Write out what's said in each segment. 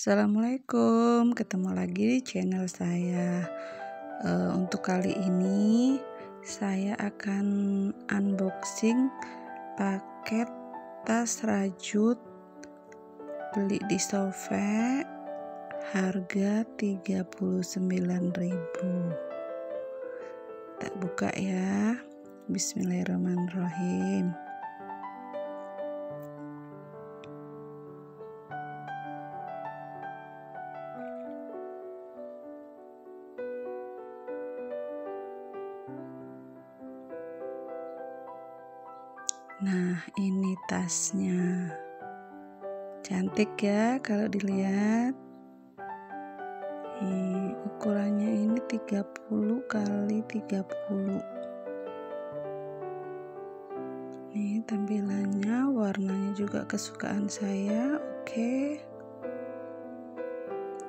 Assalamualaikum, ketemu lagi di channel saya. Untuk kali ini saya akan unboxing paket tas rajut beli di Shopee, harga 39.000. Kita buka ya. Bismillahirrahmanirrahim. Nah, ini tasnya. Cantik ya kalau dilihat. Ukurannya ini 30 kali 30. Ini tampilannya, warnanya juga kesukaan saya. Oke.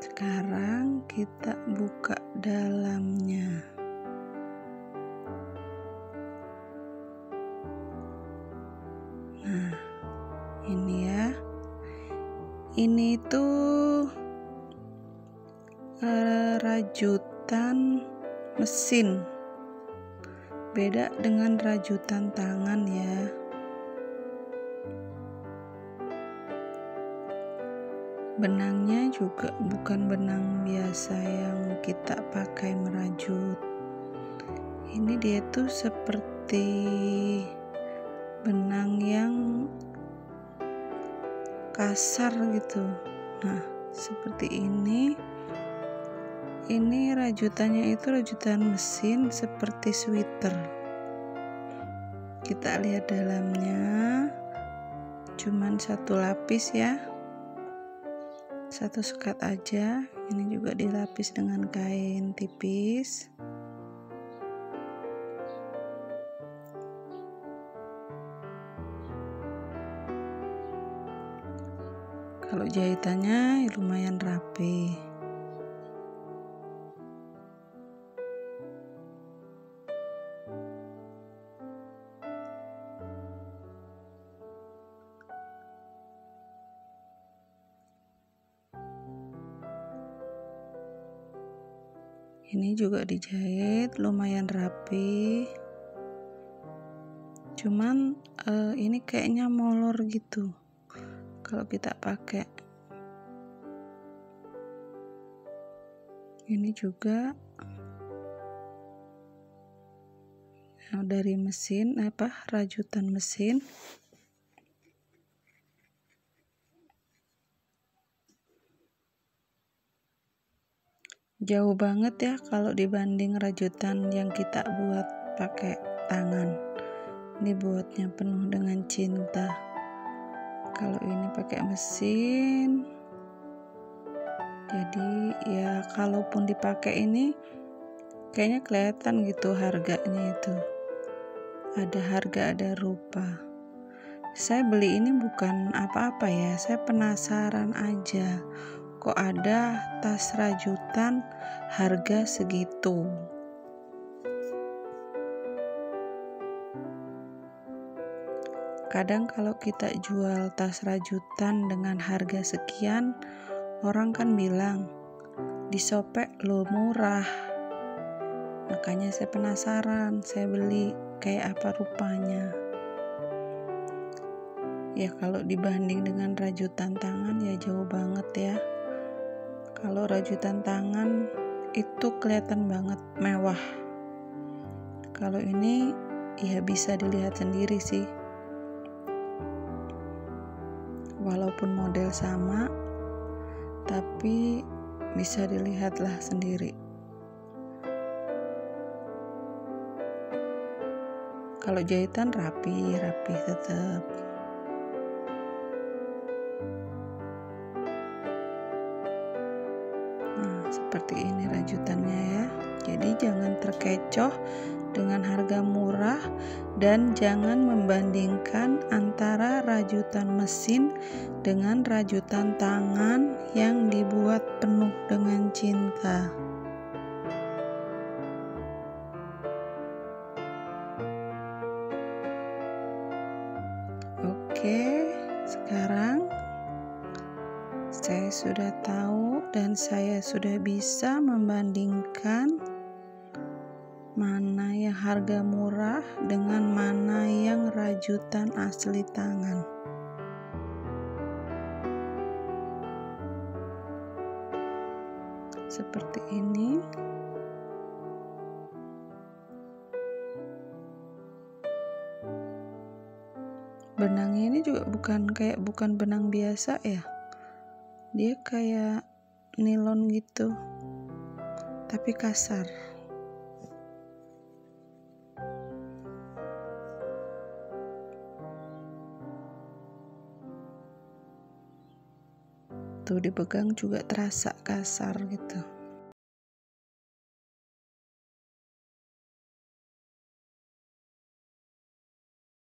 Sekarang kita buka dalamnya. Nah, ini ya. Ini tuh rajutan mesin. Beda dengan rajutan tangan ya. Benangnya juga bukan benang biasa yang kita pakai merajut. Ini dia tuh seperti benang yang kasar gitu. Nah, seperti ini. Ini rajutannya itu rajutan mesin seperti sweater. Kita lihat dalamnya, cuman satu lapis ya, satu sekat aja. Ini juga dilapis dengan kain tipis. Kalau jahitannya lumayan rapi. Ini juga dijahit lumayan rapi. Cuman ini kayaknya molor gitu kalau kita pakai. Ini juga dari mesin, rajutan mesin. Jauh banget ya kalau dibanding rajutan yang kita buat pakai tangan. Ini buatnya penuh dengan cinta. Kalau ini pakai mesin, jadi ya kalaupun dipakai ini kayaknya kelihatan gitu harganya itu. Ada harga, ada rupa. Saya beli ini bukan apa-apa ya, saya penasaran aja. Kok ada tas rajutan harga segitu? Kadang kalau kita jual tas rajutan dengan harga sekian, orang kan bilang di Shopee lo murah. Makanya saya penasaran, saya beli kayak apa rupanya. Ya kalau dibanding dengan rajutan tangan ya jauh banget ya. Kalau rajutan tangan itu kelihatan banget mewah. Kalau ini ya bisa dilihat sendiri sih. Walaupun model sama, tapi bisa dilihatlah sendiri. Kalau jahitan rapi tetap. Nah, seperti ini rajutannya ya. Jadi jangan terkecoh dengan harga murah dan jangan membandingkan antara rajutan mesin dengan rajutan tangan yang dibuat penuh dengan cinta. Oke, sekarang Saya sudah tahu dan saya sudah bisa membandingkan mana yang harga murah dengan mana yang rajutan asli tangan. Seperti ini. Benangnya ini juga bukan benang biasa ya. Dia kayak nilon gitu, tapi kasar. Tuh dipegang juga terasa kasar gitu.